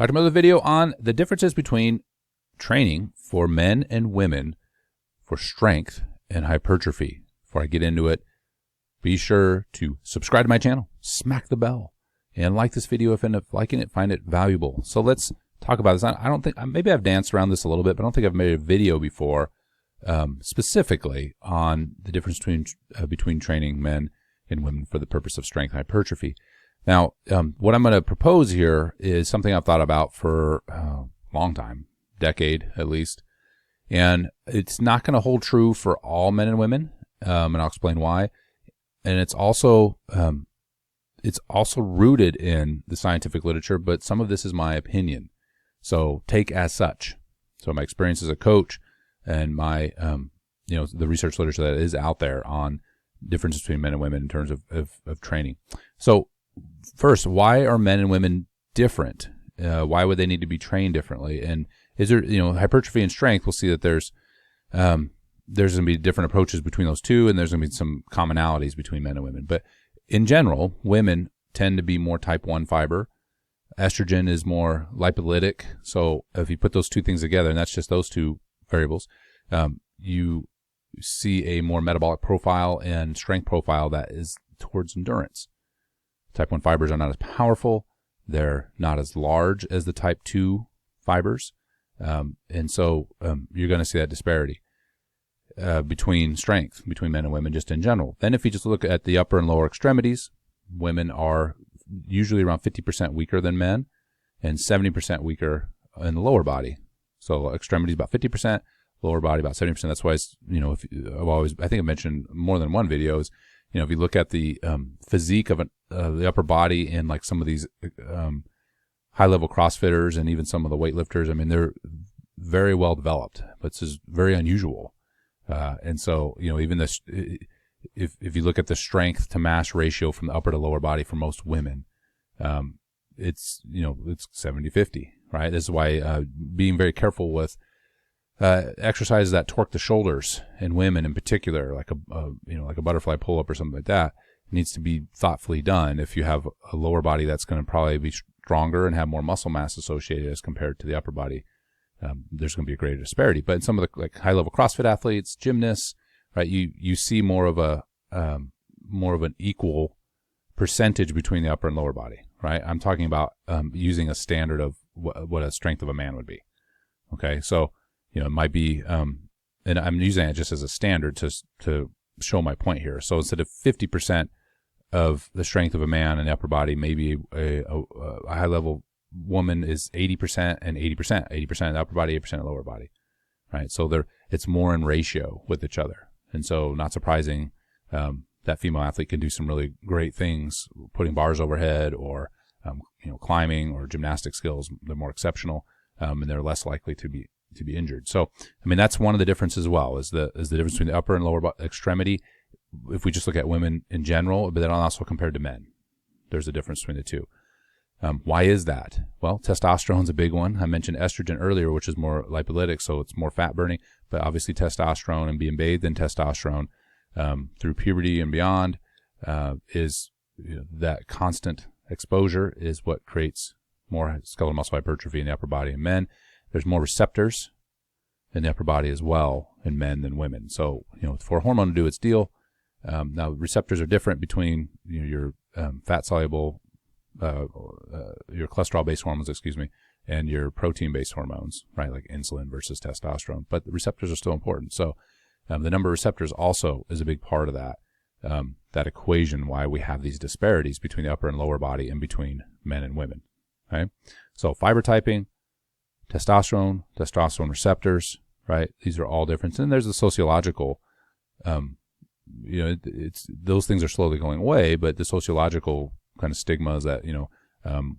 Back to another video on the differences between training for men and women for strength and hypertrophy. Before I get into it, be sure to subscribe to my channel, smack the bell, and like this video if you end up liking it, find it valuable. So let's talk about this. I don't think, maybe I've danced around this a little bit, but I don't think I've made a video before specifically on the difference between training men and women for the purpose of strength and hypertrophy. Now, what I'm going to propose here is something I've thought about for a long time, decade at least, and it's not going to hold true for all men and women, and I'll explain why. And it's also rooted in the scientific literature, but some of this is my opinion, so take as such. So my experience as a coach and my the research literature that is out there on differences between men and women in terms of training. So first, why are men and women different? Why would they need to be trained differently? And is there, hypertrophy and strength, we'll see that there's going to be different approaches between those two, and there's going to be some commonalities between men and women. But in general, women tend to be more type 1 fiber. Estrogen is more lipolytic. So if you put those two things together, and that's just those two variables, you see a more metabolic profile and strength profile that is towards endurance. Type 1 fibers are not as powerful. They're not as large as the type 2 fibers. And so you're going to see that disparity between strength, between men and women just in general. Then if you just look at the upper and lower extremities, women are usually around 50% weaker than men and 70% weaker in the lower body. So extremities about 50%, lower body about 70%. That's why it's, I think I mentioned more than one video is, if you look at the physique of the upper body in like some of these high-level CrossFitters and even some of the weightlifters, I mean, they're very well developed, but it's just very unusual. And so, even this, if you look at the strength to mass ratio from the upper to lower body for most women, it's 70-50, right? This is why being very careful with exercises that torque the shoulders in women in particular, like a butterfly pull-up or something like that, needs to be thoughtfully done. If you have a lower body that's going to probably be stronger and have more muscle mass associated as compared to the upper body, there's going to be a greater disparity. But in some of the like high-level CrossFit athletes, gymnasts, right, you see more of an equal percentage between the upper and lower body, right? I'm talking about using a standard of what a strength of a man would be. Okay, so it might be, and I'm using it just as a standard to show my point here. So instead of 50% of the strength of a man in the upper body, maybe a high-level woman is 80% and 80%. 80% of the upper body, 80% of the lower body, right? So it's more in ratio with each other. And so not surprising that female athlete can do some really great things, putting bars overhead or climbing or gymnastic skills. They're more exceptional, and they're less likely to be injured. So, I mean, that's one of the differences as well, is the difference between the upper and lower extremity. If we just look at women in general, but then also compared to men, there's a difference between the two. Why is that? Well, testosterone's a big one. I mentioned estrogen earlier, which is more lipolytic, so it's more fat burning, but obviously testosterone and being bathed in testosterone through puberty and beyond is that constant exposure is what creates more skeletal muscle hypertrophy in the upper body in men. There's more receptors in the upper body as well in men than women. So, for a hormone to do its deal, now receptors are different between your fat-soluble, your cholesterol-based hormones, and your protein-based hormones, right, like insulin versus testosterone. But the receptors are still important. So the number of receptors also is a big part of that equation, why we have these disparities between the upper and lower body and between men and women. Okay, so fiber typing, testosterone receptors, right? These are all different. And there's the sociological, it's those things are slowly going away, but the sociological kind of stigma is that,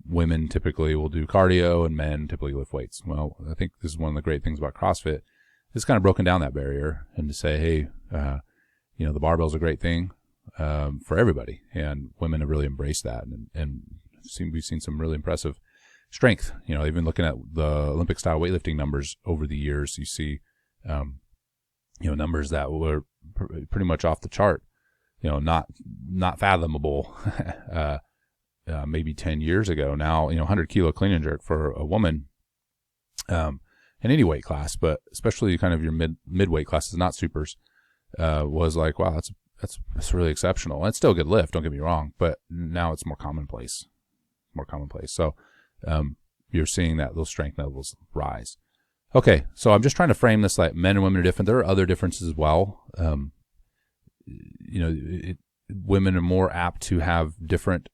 women typically will do cardio and men typically lift weights. Well, I think this is one of the great things about CrossFit. It's kind of broken down that barrier and to say, hey, the barbell's a great thing for everybody. And women have really embraced that. And we've seen some really impressive strength. Even looking at the Olympic style weightlifting numbers over the years, you see, numbers that were pretty much off the chart, not fathomable maybe 10 years ago. Now, 100 kilo clean and jerk for a woman, in any weight class, but especially kind of your mid-weight classes, not supers, was like, wow, that's really exceptional. And it's still a good lift, don't get me wrong, but now it's more commonplace. So, you're seeing that those strength levels rise. Okay, so I'm just trying to frame this like men and women are different. There are other differences as well. Women are more apt to have different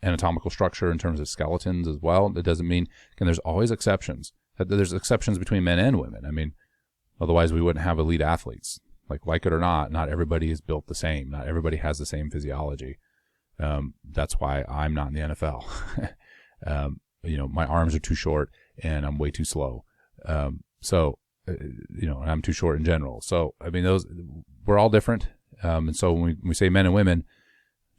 anatomical structure in terms of skeletons as well. That doesn't mean, and there's always exceptions. There's exceptions between men and women. I mean, otherwise we wouldn't have elite athletes. Like it or not everybody is built the same. Not everybody has the same physiology. That's why I'm not in the NFL. My arms are too short and I'm way too slow. And I'm too short in general. So, I mean, we're all different. And so when we say men and women,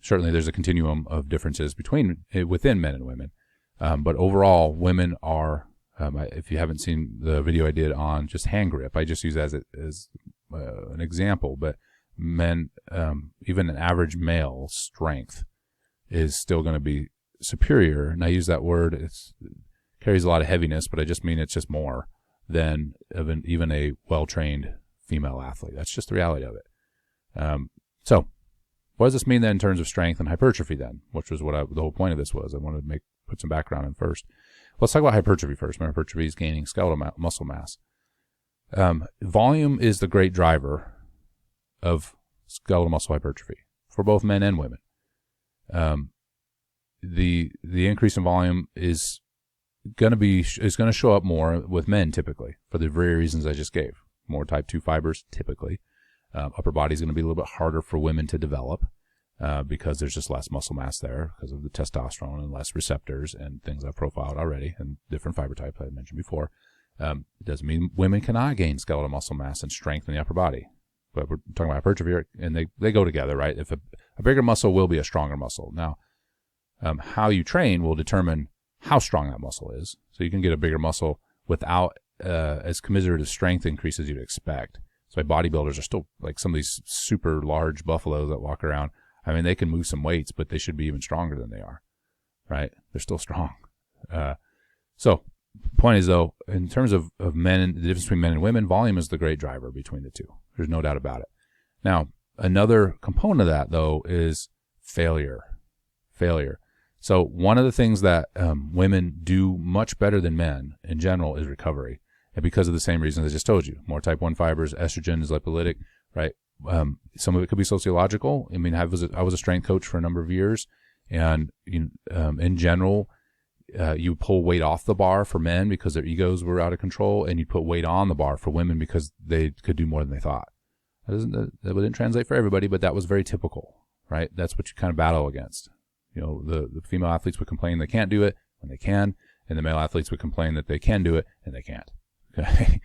certainly there's a continuum of differences within men and women. But overall, women are, if you haven't seen the video I did on just hand grip, I just use that as an example, but men, even an average male strength is still going to be superior. And I use that word, it carries a lot of heaviness, but I just mean it's just more than even a well-trained female athlete. That's just the reality of it. So what does this mean then in terms of strength and hypertrophy then, which was what the whole point of this was. I wanted to put some background in first. Let's talk about hypertrophy first. Hypertrophy is gaining skeletal muscle mass. Volume is the great driver of skeletal muscle hypertrophy for both men and women. The increase in volume is going to show up more with men typically for the very reasons I just gave. More type 2 fibers typically. Upper body is going to be a little bit harder for women to develop because there's just less muscle mass there because of the testosterone and less receptors and things I've profiled already and different fiber types I mentioned before. It doesn't mean women cannot gain skeletal muscle mass and strength in the upper body. But we're talking about hypertrophy, and they go together, right? If a bigger muscle will be a stronger muscle. Now, how you train will determine how strong that muscle is. So you can get a bigger muscle without as commiserate as strength increases you'd expect. So bodybuilders are still, like some of these super large buffaloes that walk around. I mean, they can move some weights, but they should be even stronger than they are, right? They're still strong. So point is, though, in terms of men, the difference between men and women, volume is the great driver between the two. There's no doubt about it. Now, another component of that, though, is failure. So one of the things that women do much better than men in general is recovery. And because of the same reasons I just told you, more type 1 fibers, estrogen is lipolytic, right? Some of it could be sociological. I mean, I was a strength coach for a number of years, and in general, you pull weight off the bar for men because their egos were out of control, and you put weight on the bar for women because they could do more than they thought. That didn't translate for everybody, but that was very typical, right? That's what you kind of battle against. The female athletes would complain they can't do it when they can, and the male athletes would complain that they can do it and they can't. Okay.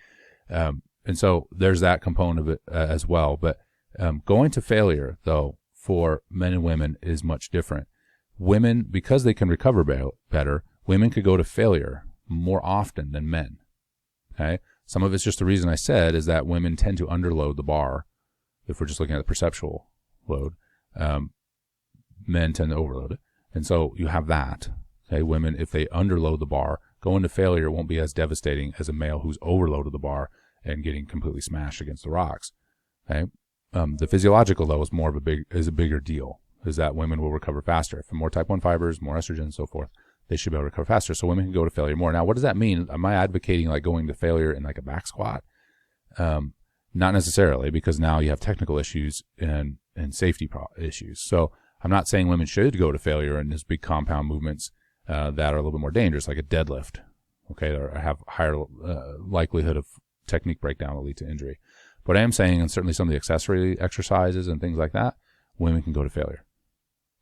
And so there's that component of it as well. But going to failure, though, for men and women is much different. Women, because they can recover better, women could go to failure more often than men. Okay. Some of it's just the reason I said is that women tend to underload the bar. If we're just looking at the perceptual load, men tend to overload it. And so you have that. Okay. Women, if they underload the bar, going to failure won't be as devastating as a male who's overloaded the bar and getting completely smashed against the rocks. Okay. The physiological, though, is a bigger deal, is that women will recover faster. If more type 1 fibers, more estrogen, and so forth, they should be able to recover faster. So women can go to failure more. Now, what does that mean? Am I advocating like going to failure in like a back squat? Not necessarily, because now you have technical issues and safety issues. So I'm not saying women should go to failure in these big compound movements that are a little bit more dangerous, like a deadlift, okay, or have higher likelihood of technique breakdown will lead to injury. But I am saying, and certainly some of the accessory exercises and things like that, women can go to failure.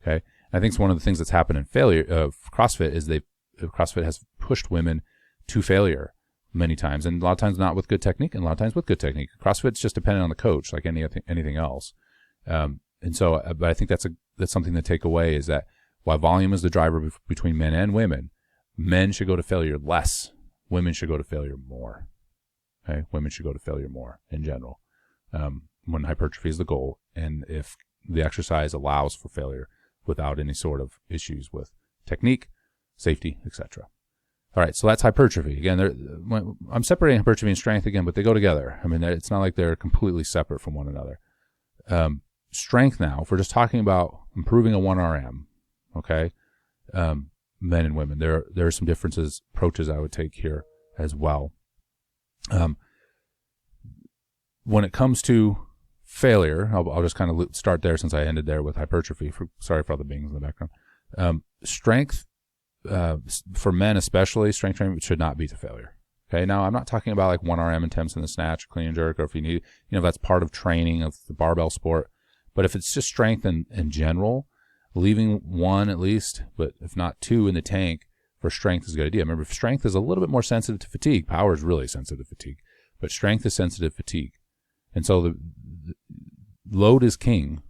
Okay, and I think it's one of the things that's happened in failure. CrossFit is CrossFit has pushed women to failure many times, and a lot of times not with good technique, and a lot of times with good technique. CrossFit's just dependent on the coach, like anything else. And so, but I think that's something to take away, is that while volume is the driver between men and women, men should go to failure less. Women should go to failure more. Okay, women should go to failure more in general when hypertrophy is the goal, and if the exercise allows for failure, without any sort of issues with technique, safety, etc. All right, so that's hypertrophy. Again, I'm separating hypertrophy and strength again, but they go together. I mean, it's not like they're completely separate from one another. Strength now, if we're just talking about improving a 1RM, okay, men and women, there are some differences, approaches I would take here as well. When it comes to failure, I'll just kind of start there since I ended there with hypertrophy. Sorry for all the bings in the background. Strength, for men especially, strength training should not be to failure. Okay, now I'm not talking about like 1RM attempts in the snatch, clean and jerk, or if you need, that's part of training of the barbell sport. But if it's just strength in general, leaving one at least, but if not two in the tank for strength is a good idea. Remember, strength is a little bit more sensitive to fatigue. Power is really sensitive to fatigue, but strength is sensitive to fatigue. And so the load is king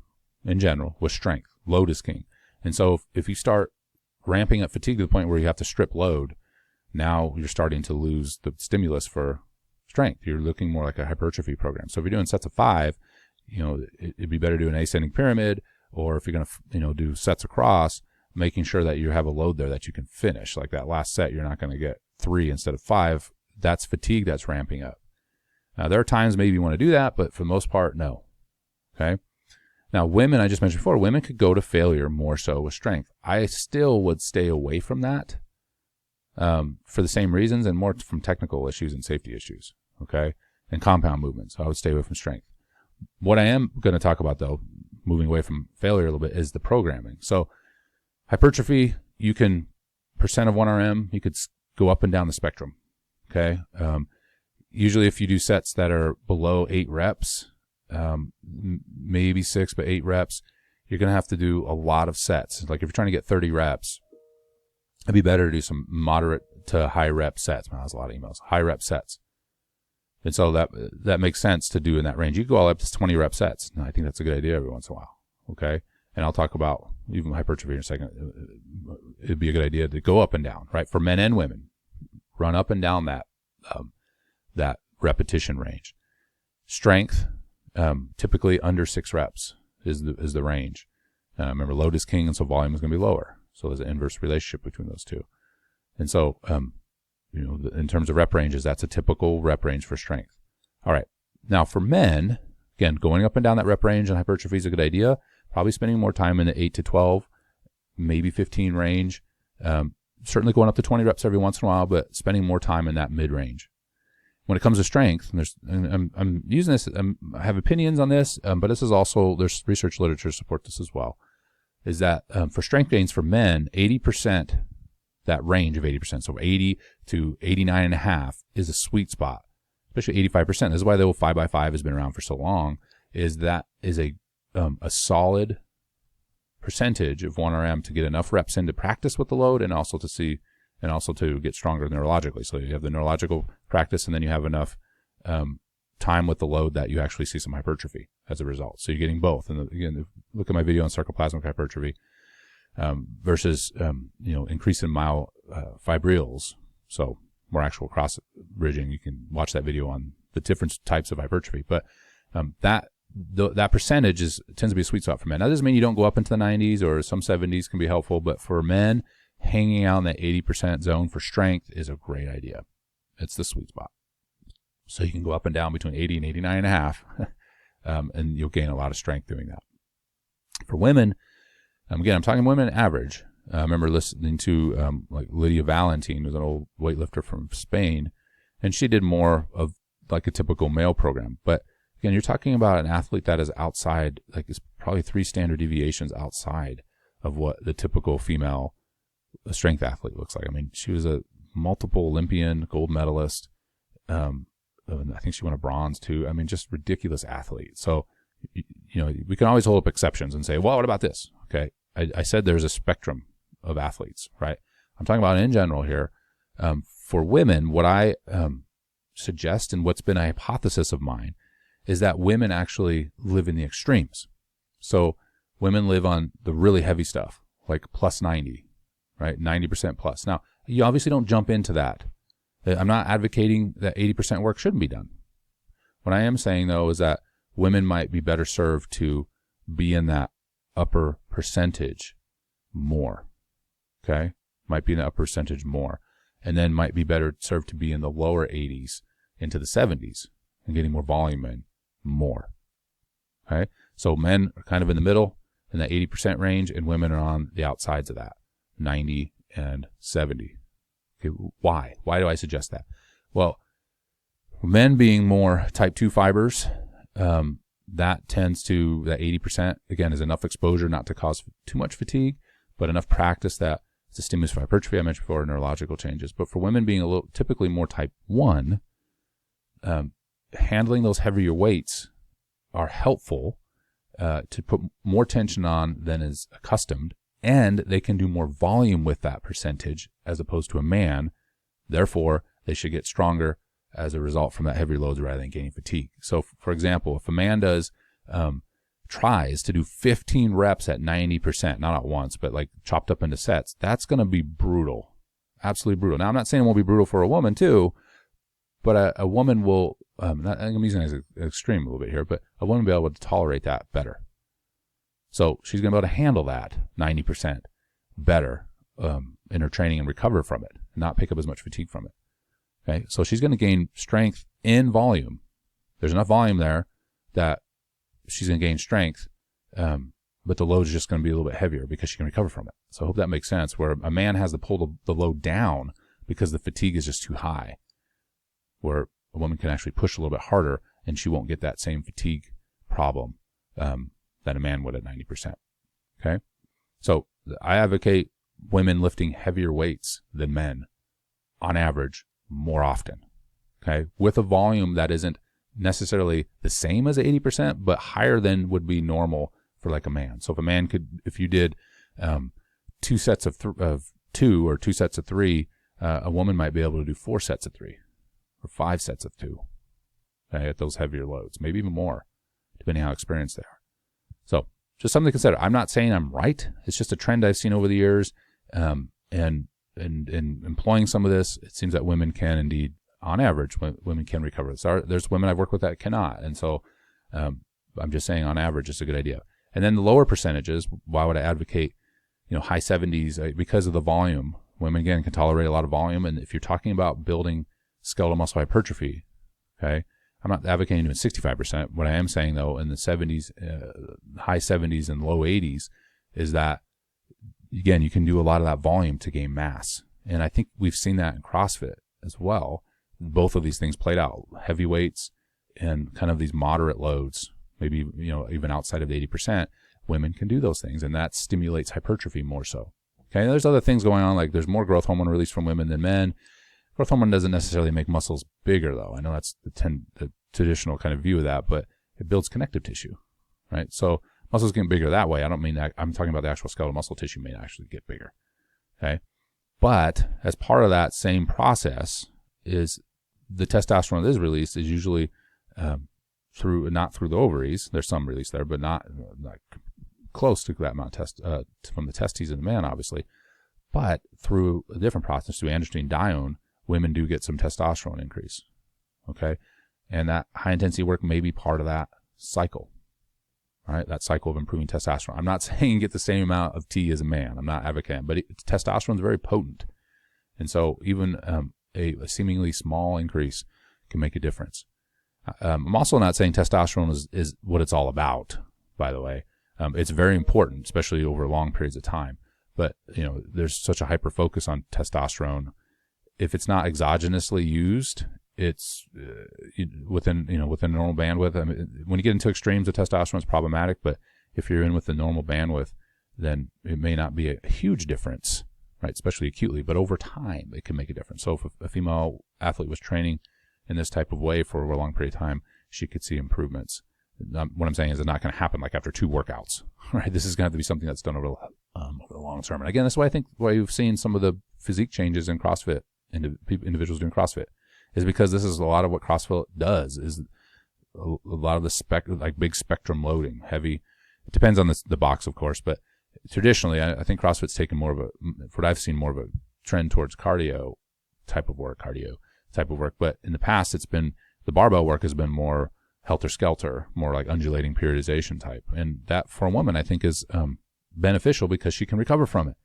in general with strength. Load is king. And so if you start ramping up fatigue to the point where you have to strip load, now you're starting to lose the stimulus for strength. You're looking more like a hypertrophy program. So if you're doing sets of 5, it'd be better to do an ascending pyramid, or if you're going to, do sets across, making sure that you have a load there that you can finish. Like that last set, you're not going to get 3 instead of 5. That's fatigue that's ramping up. Now, there are times maybe you want to do that, but for the most part, no. Okay? Now, women, I just mentioned before, women could go to failure more so with strength. I still would stay away from that for the same reasons and more from technical issues and safety issues, okay, and compound movements. I would stay away from strength. What I am going to talk about, though, moving away from failure a little bit, is the programming. So hypertrophy, you can, percent of 1RM, you could go up and down the spectrum, okay? Usually if you do sets that are below 8 reps, maybe 6, but 8 reps, you're going to have to do a lot of sets. Like if you're trying to get 30 reps, it'd be better to do some moderate to high rep sets. Man, that was a lot of emails. High rep sets. And so that makes sense to do in that range. You can go all up to 20 rep sets. And I think that's a good idea every once in a while. Okay. And I'll talk about even hypertrophy in a second. It'd be a good idea to go up and down, right? For men and women, run up and down that repetition range. Strength, typically under 6 reps is the range. Remember, load is king, and so volume is going to be lower. So there's an inverse relationship between those two. And so, in terms of rep ranges, that's a typical rep range for strength. All right. Now for men, again, going up and down that rep range in hypertrophy is a good idea. Probably spending more time in the 8 to 12, maybe 15 range. Certainly going up to 20 reps every once in a while, but spending more time in that mid-range. When it comes to strength, I'm using this, I have opinions on this, but this is also, there's research literature to support this as well, is that for strength gains for men, 80%, that range of 80%, so 80 to 89.5 is a sweet spot, especially 85%. This is why the old 5x5 has been around for so long, is that is a solid percentage of 1RM to get enough reps in to practice with the load and also to get stronger neurologically. So you have the neurological practice, and then you have enough time with the load that you actually see some hypertrophy as a result. So you're getting both. And again, look at my video on sarcoplasmic hypertrophy versus increasing myofibrils. So more actual cross bridging. You can watch that video on the different types of hypertrophy. But that percentage tends to be a sweet spot for men. That doesn't mean you don't go up into the 90s, or some 70s can be helpful, but for men, hanging out in that 80% zone for strength is a great idea. It's the sweet spot. So you can go up and down between 80 and 89.5, and you'll gain a lot of strength doing that. For women, again, I'm talking women average. I remember listening to like Lydia Valentin, who's an old weightlifter from Spain, and she did more of like a typical male program. But again, you're talking about an athlete that is outside, like it's probably 3 standard deviations outside of what the typical female strength athlete looks like. I mean, she was a multiple Olympian, gold medalist. I think she won a bronze too. I mean, just ridiculous athlete. So, we can always hold up exceptions and say, well, what about this? Okay. I said there's a spectrum of athletes, right? I'm talking about in general here. For women, what I suggest, and what's been a hypothesis of mine, is that women actually live in the extremes. So women live on the really heavy stuff, like plus 90, right? 90% plus. Now, you obviously don't jump into that. I'm not advocating that 80% work shouldn't be done. What I am saying, though, is that women might be better served to be in that upper percentage more. Okay? Might be in a percentage more. And then might be better served to be in the lower 80s into the 70s and getting more volume in more. Okay? So men are kind of in the middle in the 80% range, and women are on the outsides of that, 90 and 70. Okay, why? Why do I suggest that? Well, men being more type 2 fibers, that tends to, that 80%, again, is enough exposure not to cause too much fatigue, but enough practice that it's a stimulus for hypertrophy, I mentioned before, neurological changes. But for women being typically more type 1, handling those heavier weights are helpful to put more tension on than is accustomed, and they can do more volume with that percentage as opposed to a man. Therefore, they should get stronger as a result from that heavier loads rather than gaining fatigue. So, for example, if a man tries to do 15 reps at 90%, not at once, but like chopped up into sets, that's going to be brutal, absolutely brutal. Now, I'm not saying it won't be brutal for a woman too, but a woman will, I'm using it as an extreme a little bit here, but a woman will be able to tolerate that better. So she's going to be able to handle that 90% better in her training and recover from it, and not pick up as much fatigue from it. Okay, so she's going to gain strength in volume. There's enough volume there that she's going to gain strength, but the load is just going to be a little bit heavier because she can recover from it. So I hope that makes sense, where a man has to pull the load down because the fatigue is just too high, where a woman can actually push a little bit harder and she won't get that same fatigue problem that a man would at 90%. Okay? So I advocate women lifting heavier weights than men on average more often. Okay? With a volume that isn't necessarily the same as 80%, but higher than would be normal for like a man. So if a man if you did 2 sets of 2 or 2 sets of 3, a woman might be able to do 4 sets of 3 or 5 sets of 2 at those heavier loads, maybe even more, depending on how experienced they are. So just something to consider. I'm not saying I'm right. It's just a trend I've seen over the years. And in employing some of this, it seems that women can indeed, on average, women can recover. There's women I've worked with that cannot. And so I'm just saying on average, it's a good idea. And then the lower percentages, why would I advocate, high 70s? Because of the volume. Women, again, can tolerate a lot of volume. And if you're talking about building skeletal muscle hypertrophy, okay, I'm not advocating doing 65%. What I am saying, though, in the 70s, high 70s and low 80s, is that, again, you can do a lot of that volume to gain mass. And I think we've seen that in CrossFit as well. Both of these things played out, heavy weights and kind of these moderate loads, maybe, even outside of the 80%, women can do those things, and that stimulates hypertrophy more so. Okay, and there's other things going on, like there's more growth hormone released from women than men. Growth hormone doesn't necessarily make muscles bigger, though. I know that's the traditional kind of view of that, but it builds connective tissue, right? So muscles get bigger that way. I don't mean that. I'm talking about the actual skeletal muscle tissue may actually get bigger, okay? But as part of that same process is the testosterone that is released is usually not through the ovaries. There's some release there, but not close to that amount of from the testes in the man, obviously. But through a different process, through androstenedione, women do get some testosterone increase, okay? And that high-intensity work may be part of that cycle, right? That cycle of improving testosterone. I'm not saying get the same amount of T as a man. I'm not advocating, but testosterone is very potent. And so even a seemingly small increase can make a difference. I'm also not saying testosterone is what it's all about, by the way. It's very important, especially over long periods of time. But, there's such a hyper focus on testosterone. If it's not exogenously used, it's within normal bandwidth. I mean, when you get into extremes of testosterone, it's problematic. But if you're in with the normal bandwidth, then it may not be a huge difference, right? Especially acutely, but over time, it can make a difference. So if a female athlete was training in this type of way for a long period of time, she could see improvements. What I'm saying is it's not going to happen like after 2 workouts, right? This is going to have to be something that's done over the long term. And again, that's why you've seen some of the physique changes in CrossFit, individuals doing CrossFit, is because this is a lot of what CrossFit does, is a lot of the big spectrum loading, heavy. It depends on the box, of course, but traditionally, I think CrossFit's taken more of what I've seen, more of a trend towards cardio type of work. But in the past, it's been, the barbell work has been more helter-skelter, more like undulating periodization type. And that, for a woman, I think is beneficial because she can recover from it.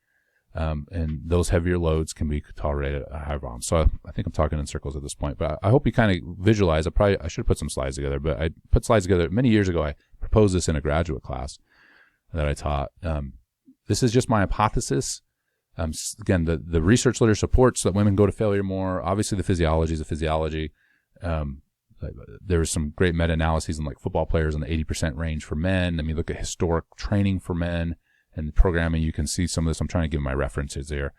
And those heavier loads can be tolerated at higher volume. So I think I'm talking in circles at this point, but I hope you kind of visualize. I should have put some slides together, but I put slides together many years ago. I proposed this in a graduate class that I taught. This is just my hypothesis. Again, the research literature supports that women go to failure more. Obviously, the physiology is the physiology. There's some great meta-analyses on like football players in the 80% range for men. I mean, look at historic training for men and programming. You can see some of this. I'm trying to give my references here.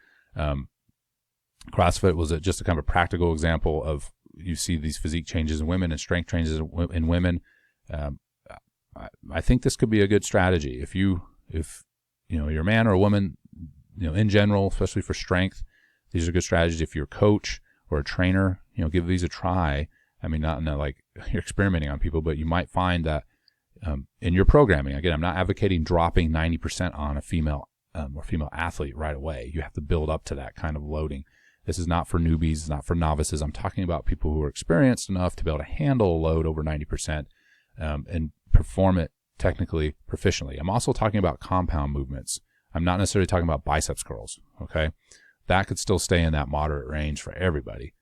CrossFit was just a kind of a practical example of, you see these physique changes in women and strength changes in women. I think this could be a good strategy. If you're a man or a woman, in general, especially for strength, these are good strategies. If you're a coach or a trainer, give these a try. I mean, not like you're experimenting on people, but you might find that in your programming, again, I'm not advocating dropping 90% on a female or female athlete right away. You have to build up to that kind of loading. This is not for newbies. It's not for novices. I'm talking about people who are experienced enough to be able to handle a load over 90% and perform it technically proficiently. I'm also talking about compound movements. I'm not necessarily talking about biceps curls, okay? That could still stay in that moderate range for everybody.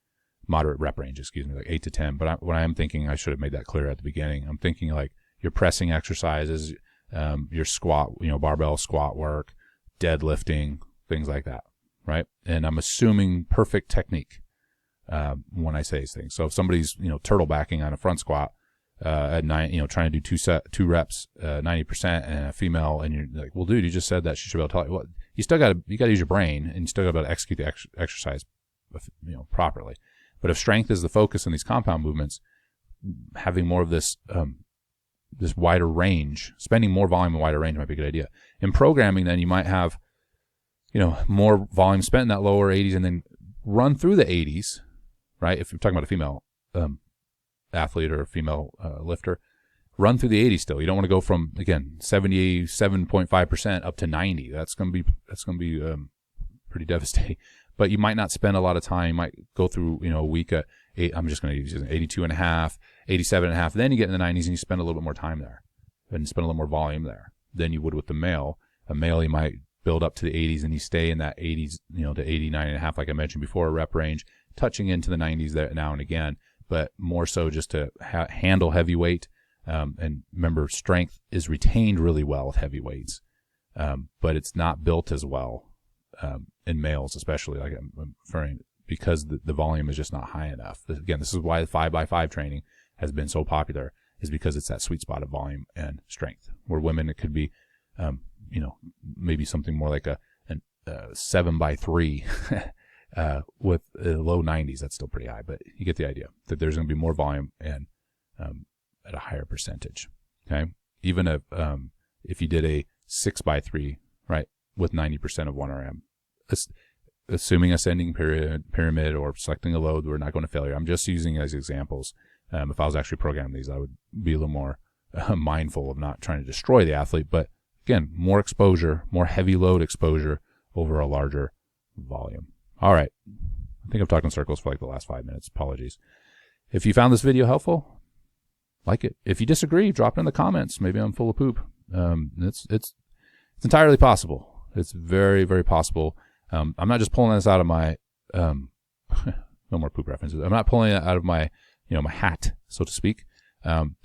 Moderate rep range, like 8 to 10. But what I am thinking, I should have made that clear at the beginning. I'm thinking like your pressing exercises, your squat, barbell squat work, deadlifting, things like that, right? And I'm assuming perfect technique when I say these things. So if somebody's, turtlebacking on a front squat at 9, trying to do two reps, 90%, and a female, and you're like, well, dude, you just said that she should be able to tell you. Well, you got to use your brain, and you still got to be able to execute the exercise, properly. But if strength is the focus in these compound movements, having more of this this wider range, spending more volume and wider range might be a good idea. In programming, then you might have, more volume spent in that lower 80s, and then run through the 80s, right? If you're talking about a female athlete or a female lifter, run through the 80s still. You don't want to go from, again, 77.5% up to 90. That's going to be pretty devastating. But you might not spend a lot of time. You might go through, a week at I'm just going to use 82.5, 87.5. Then you get in the 90s and you spend a little bit more time there and spend a little more volume there than you would with the male. A male, you might build up to the 80s and you stay in that 80s, to 89.5, like I mentioned before, rep range, touching into the 90s there now and again, but more so just to handle heavy weight. And remember, strength is retained really well with heavy weights, but it's not built as well in males, especially, like I'm referring, because the volume is just not high enough. Again, this is why the 5x5 training has been so popular, is because it's that sweet spot of volume and strength. Where women, it could be, maybe something more like a 7x3 with low 90s. That's still pretty high, but you get the idea that there's going to be more volume and at a higher percentage. Okay, even if you did a 6x3, right, with 90% of 1RM, assuming ascending pyramid or selecting a load, we're not going to failure. I'm just using as examples. If I was actually programming these, I would be a little more mindful of not trying to destroy the athlete. But again, more exposure, more heavy load exposure over a larger volume. All right. I think I've talked in circles for like the last 5 minutes. Apologies. If you found this video helpful, like it. If you disagree, drop it in the comments. Maybe I'm full of poop. It's entirely possible. It's very, very possible. I'm not just pulling this out of my, no more poop references. I'm not pulling it out of my, my hat, so to speak.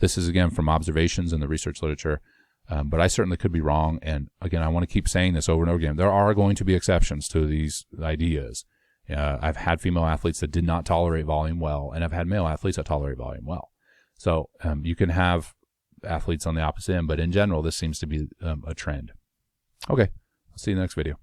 This is, again, from observations in the research literature. But I certainly could be wrong. And again, I want to keep saying this over and over again. There are going to be exceptions to these ideas. I've had female athletes that did not tolerate volume well, and I've had male athletes that tolerate volume well. So you can have athletes on the opposite end, but in general, this seems to be a trend. Okay, I'll see you in the next video.